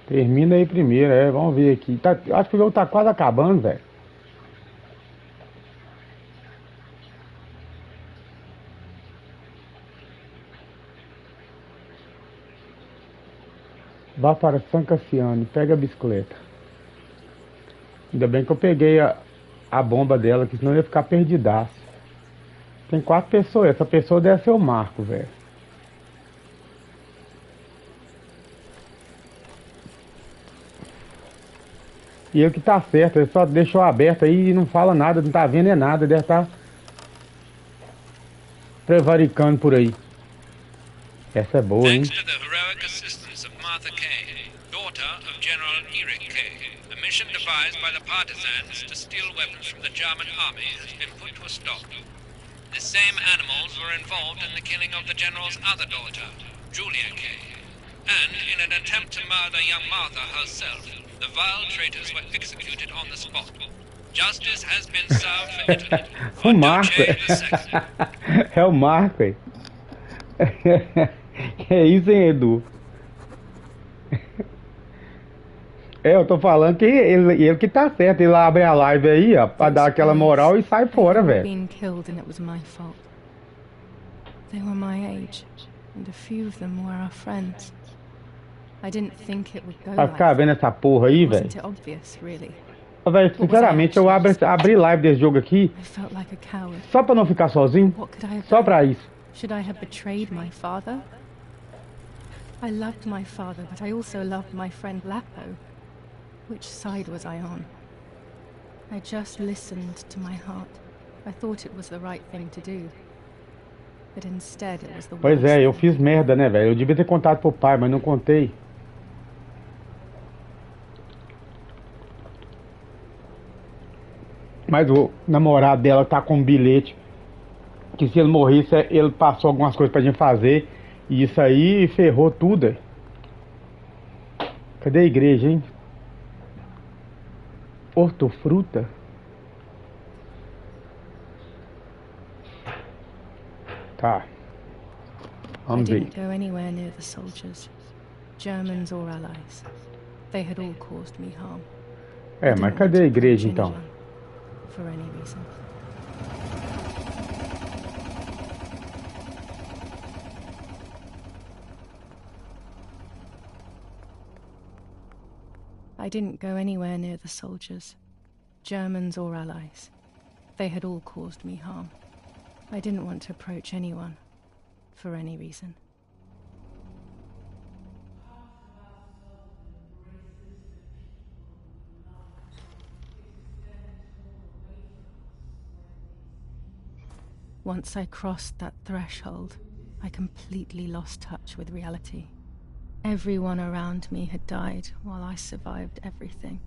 Termina aí primeiro, vamos ver aqui. Tá, acho que o jogo tá quase acabando, velho. Vá para San Cassiano, pega a bicicleta. Ainda bem que eu peguei a bomba dela, que senão eu ia ficar perdidaço. Tem 4 pessoas, essa pessoa deve ser o Marco, velho. E ele que tá certo, ele só deixou aberto aí e não fala nada, não tá vendo é nada, deve estar prevaricando por aí. Essa é boa, hein? Thanks to the heroic assistance of Martha Kay, daughter of General Eric Kay, a mission devised by the partisans to steal weapons from the German army has been put to a stop. The same animals were involved in the killing of the general's other daughter, Julia Kay. And in an attempt to murder young Martha herself, the vile traitors were executed on the spot. Justice has been served for Italy. O For Marco. Duce II. É o Marco, hein? É isso, hein, Edu? É, eu tô falando que ele que tá certo. Ele abre a live aí, ó, pra dar Those aquela boys, moral e sai they fora, had all velho. been killed and it was my fault. They were my age, and a few of them were our friends. I didn't think it would go Pra like ficar vendo that. essa porra aí, velho. Wasn't it obvious, really? Velho, sinceramente, eu abri live desse jogo aqui I felt like a coward. só pra não ficar sozinho. What could I have Só done? pra isso. Should I have betrayed my father? I loved my father, but I also loved my friend Lapo. Which side was I on? I just listened to my heart. I thought it was the right thing to do. But instead it was the Pois worst é, eu thing. fiz merda, né, velho? Eu devia ter contado pro pai, mas não contei. Mas o namorado dela tá com um bilhete que se ele morresse, ele passou algumas coisas pra gente fazer. E isso aí ferrou tudo. Cadê a igreja, hein? Hortofruta? Tá. I Vamos ver. didn't go anywhere near the soldiers, Germans or allies. They had all caused me harm. I É, didn't mas want cadê a to igreja approach então? anyone, for any reason. I didn't go anywhere near the soldiers, Germans or allies. They had all caused me harm. I didn't want to approach anyone, for any reason. Once I crossed that threshold, I completely lost touch with reality. Everyone around me had died while I survived everything.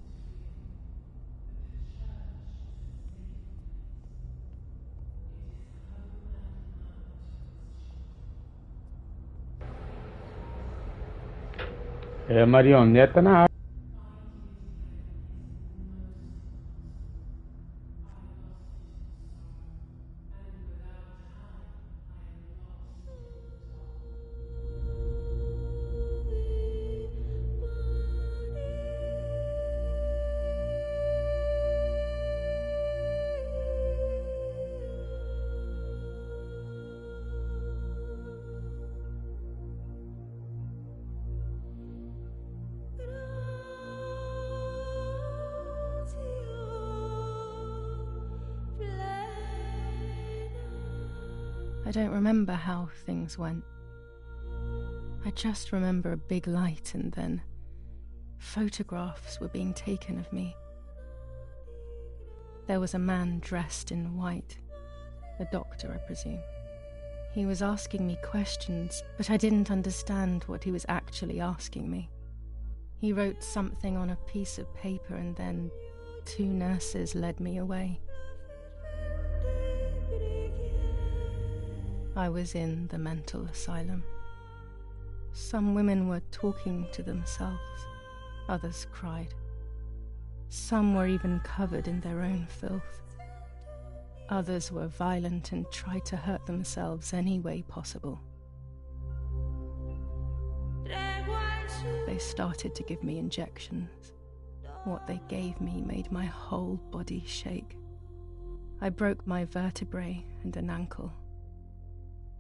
É, marioneta na área. I don't remember how things went. I just remember a big light and then photographs were being taken of me. There was a man dressed in white, a doctor, I presume. He was asking me questions, but I didn't understand what he was actually asking me. He wrote something on a piece of paper and then 2 nurses led me away. I was in the mental asylum. Some women were talking to themselves, others cried. Some were even covered in their own filth. Others were violent and tried to hurt themselves any way possible. They started to give me injections. What they gave me made my whole body shake. I broke my vertebrae and an ankle.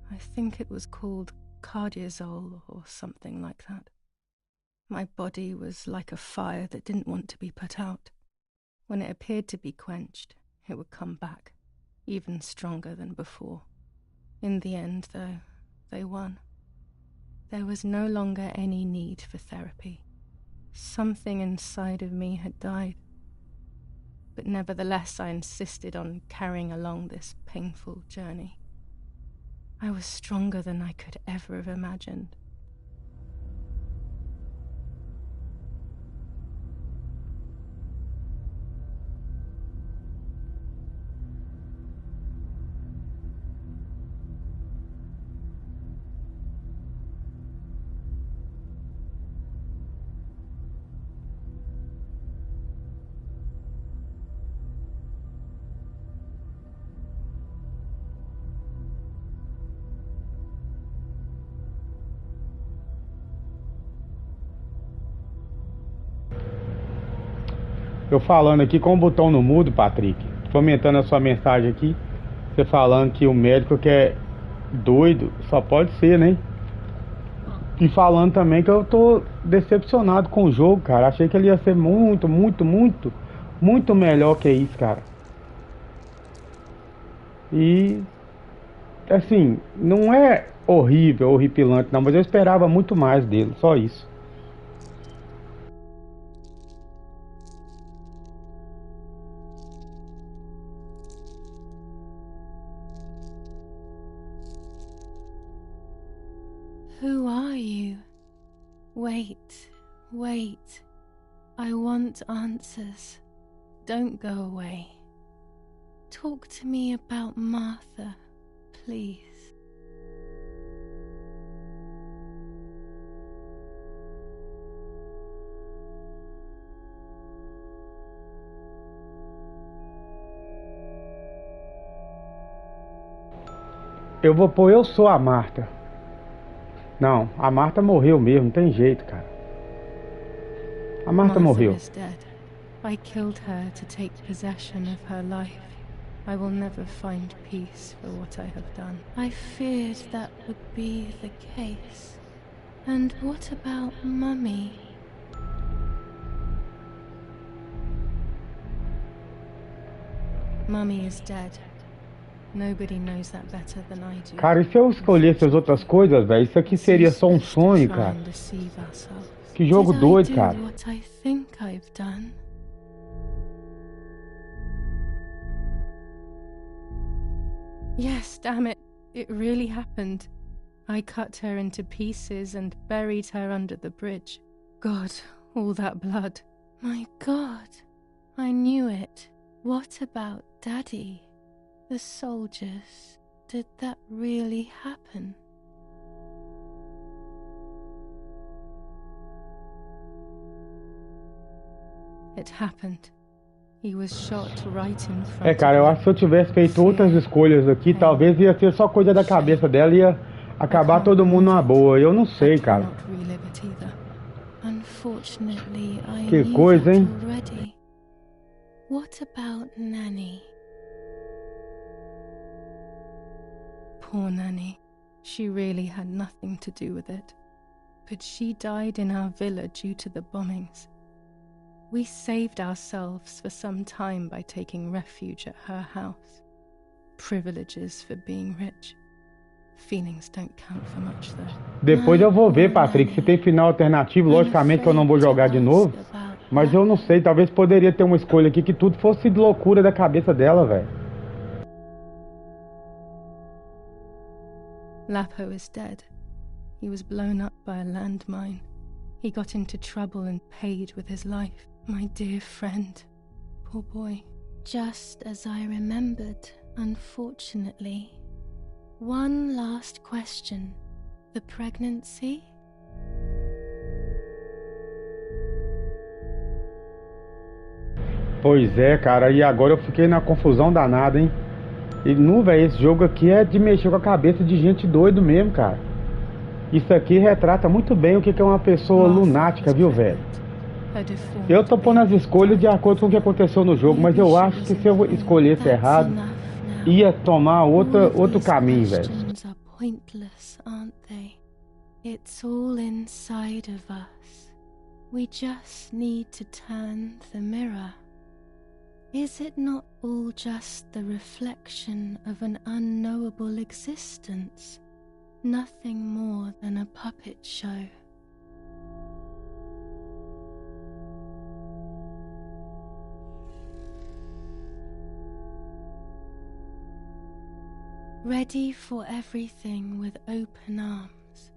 I think it was called cardiazole or something like that. My body was like a fire that didn't want to be put out. When it appeared to be quenched, it would come back, even stronger than before. In the end, though, they won. There was no longer any need for therapy. Something inside of me had died. But nevertheless, I insisted on carrying along this painful journey. I was stronger than I could ever have imagined. Eu falando aqui com o botão no mudo, Patrick. Comentando a sua mensagem aqui. Você falando que o médico que é doido, só pode ser, né? E falando também que eu tô decepcionado com o jogo, cara. Achei que ele ia ser muito, muito, muito, muito melhor que isso, cara. E assim, não é horrível, horripilante, não, mas eu esperava muito mais dele, só isso. Who are you? Wait, wait. I want answers. Don't go away. Talk to me about Martha, please. Eu vou pôr eu sou a Marta. Não, a Marta morreu mesmo, não tem jeito, cara. A Marta morreu. Martha is dead. I killed her to take possession of her life. I will never find peace for what I have done. I feared that would be the case. And what about Mummy? Mummy is dead. Nobody knows that better than I do. Cara, e se eu escolhesse as outras coisas, velho? Isso aqui seria só um sonho, cara. Que jogo doido, cara. What I think I've done? Yes, damn it. It really happened. I cut her into pieces and buried her under the bridge. God, all that blood. My God, I knew it. What about Daddy? The soldiers, did that really happen? It happened. He was shot right in front of Cara, eu acho que se eu tivesse feito outras escolhas aqui, talvez ia ser só coisa da cabeça dela e ia acabar todo mundo numa boa. Eu não sei, cara. Que coisa, hein? What about Nanny? Poor Nanny. She really had nothing to do with it. But she died in our villa due to the bombings. We saved ourselves for some time by taking refuge at her house. Privileges for being rich. Feelings don't count for much, though. Depois eu vou ver, Patrick, se tem final alternativo. Logicamente que eu não vou jogar de novo. Mas eu não sei, talvez poderia ter uma escolha aqui que tudo fosse de loucura da cabeça dela, velho. Lapo is dead. He was blown up by a landmine. He got into trouble and paid with his life. My dear friend. Poor boy. Just as I remembered, unfortunately. One last question. The pregnancy? Pois é, cara, e agora eu fiquei na confusão danada, hein? E não, velho, esse jogo aqui é de mexer com a cabeça de gente doido mesmo, cara. Isso aqui retrata muito bem o que é uma pessoa lunática, viu, velho? Eu tô pondo as escolhas de acordo com o que aconteceu no jogo, mas eu acho que se eu escolhesse errado, ia tomar outro caminho, velho. It's all inside of us. We just need to turn the mirror. Is it not all just the reflection of an unknowable existence? Nothing more than a puppet show. Ready for everything with open arms,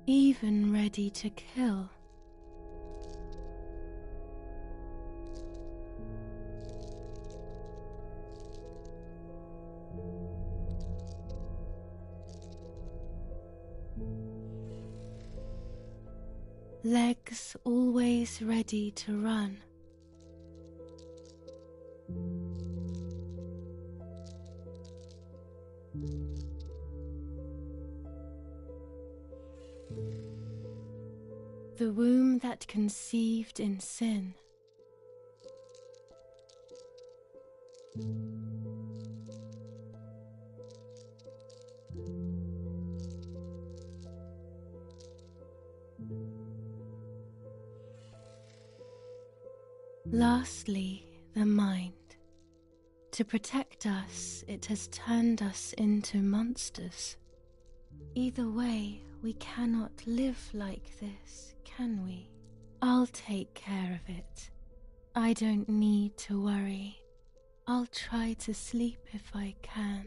even ready to kill. Legs always ready to run. The womb that conceived in sin. Lastly, the mind. To protect us, it has turned us into monsters. Either way, we cannot live like this, can we? I'll take care of it. I don't need to worry. I'll try to sleep if I can.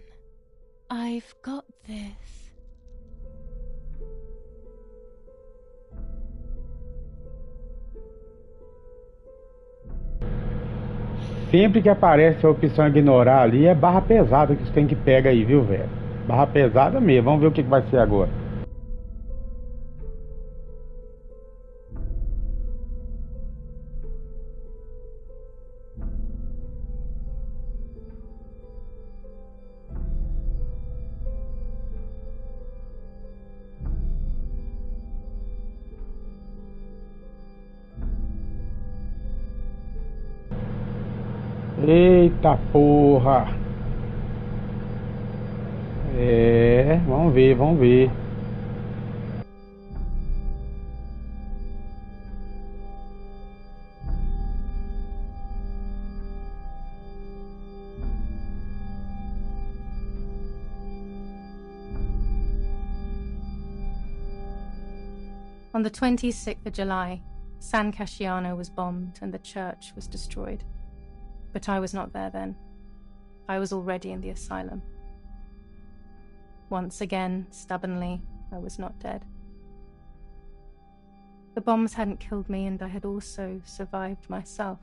I've got this. Sempre que aparece a opção ignorar ali, é barra pesada que você tem que pegar aí, viu, velho? Barra pesada mesmo. Vamos ver o que vai ser agora. Eita porra! É, vamos ver, vamos ver. On the 26th of July, San Casciano was bombed and the church was destroyed. But I was not there then. I was already in the asylum. Once again, stubbornly, I was not dead. The bombs hadn't killed me, and I had also survived myself.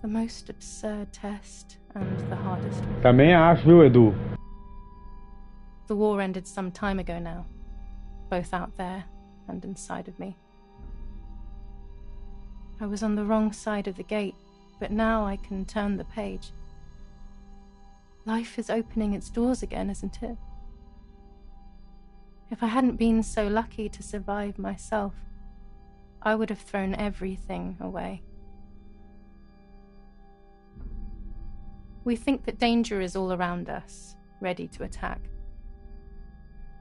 The most absurd test and the hardest one. Também acho, viu, Edu? The war ended some time ago now, both out there and inside of me. I was on the wrong side of the gate, but now I can turn the page. Life is opening its doors again, isn't it? If I hadn't been so lucky to survive myself, I would have thrown everything away. We think that danger is all around us, ready to attack.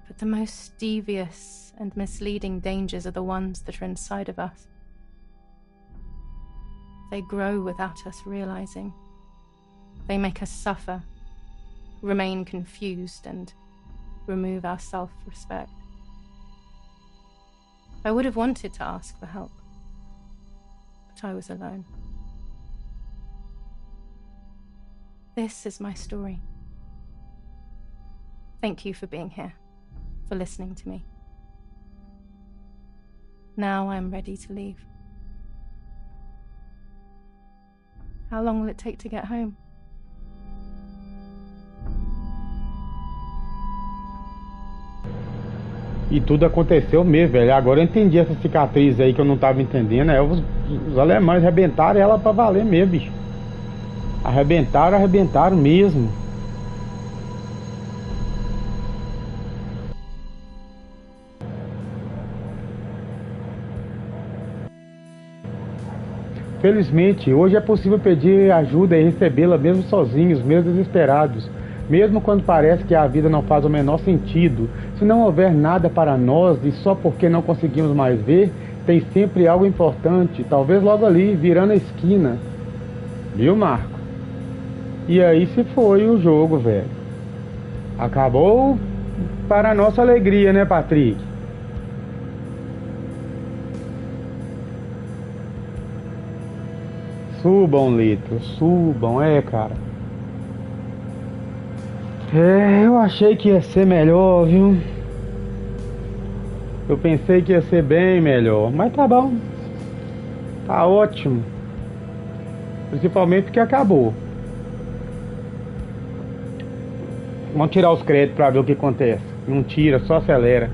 But the most devious and misleading dangers are the ones that are inside of us. They grow without us realizing. They make us suffer, remain confused, and remove our self-respect. I would have wanted to ask for help, but I was alone. This is my story. Thank you for being here, for listening to me. Now I'm ready to leave. How long will it take to get home? E tudo aconteceu mesmo, velho. Agora eu entendi essa cicatriz aí que eu não tava entendendo. É, os alemães arrebentaram ela pra valer mesmo, bicho. Arrebentaram mesmo. Felizmente, hoje é possível pedir ajuda e recebê-la mesmo sozinhos, mesmo desesperados, mesmo quando parece que a vida não faz o menor sentido. Se não houver nada para nós e só porque não conseguimos mais ver, tem sempre algo importante, talvez logo ali, virando a esquina. Viu, Marco? E aí se foi o jogo, velho. Acabou para a nossa alegria, né, Patrick? Subam, Lito, subam, cara. Eu achei que ia ser melhor, viu? Eu pensei que ia ser bem melhor, mas tá bom. Tá ótimo. Principalmente porque acabou. Vamos tirar os créditos pra ver o que acontece. Não tira, só acelera.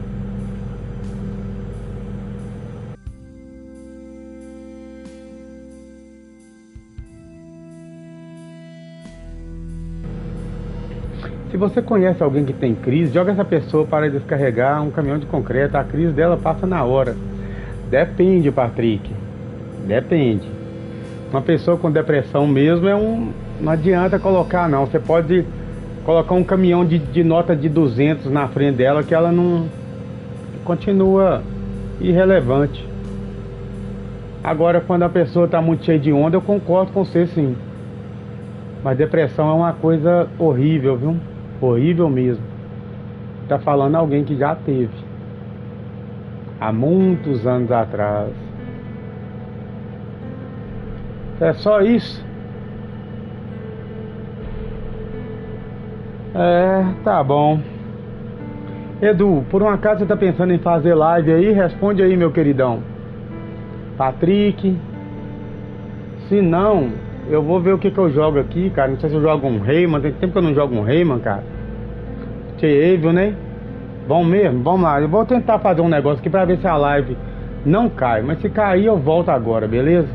Se você conhece alguém que tem crise, joga essa pessoa para descarregar um caminhão de concreto. A crise dela passa na hora. Depende, Patrick. Depende. Uma pessoa com depressão mesmo não adianta colocar não. Você pode colocar um caminhão de nota de 200 na frente dela que ela não continua irrelevante. Agora, quando a pessoa está muito cheia de onda, eu concordo com você, sim. Mas depressão é uma coisa horrível, viu? Horrível mesmo. Tá falando alguém que já teve. Há muitos anos atrás. É só isso? Tá bom. Edu, por um acaso você tá pensando em fazer live aí? Responde aí, meu queridão. Patrick. Se não, eu vou ver o que eu jogo aqui, cara. Não sei se eu jogo um Rayman. Tem tempo que eu não jogo um Rayman, cara. Evil, né? Bom mesmo? Vamos lá. Eu vou tentar fazer um negócio aqui pra ver se a live não cai. Mas se cair, eu volto agora, beleza?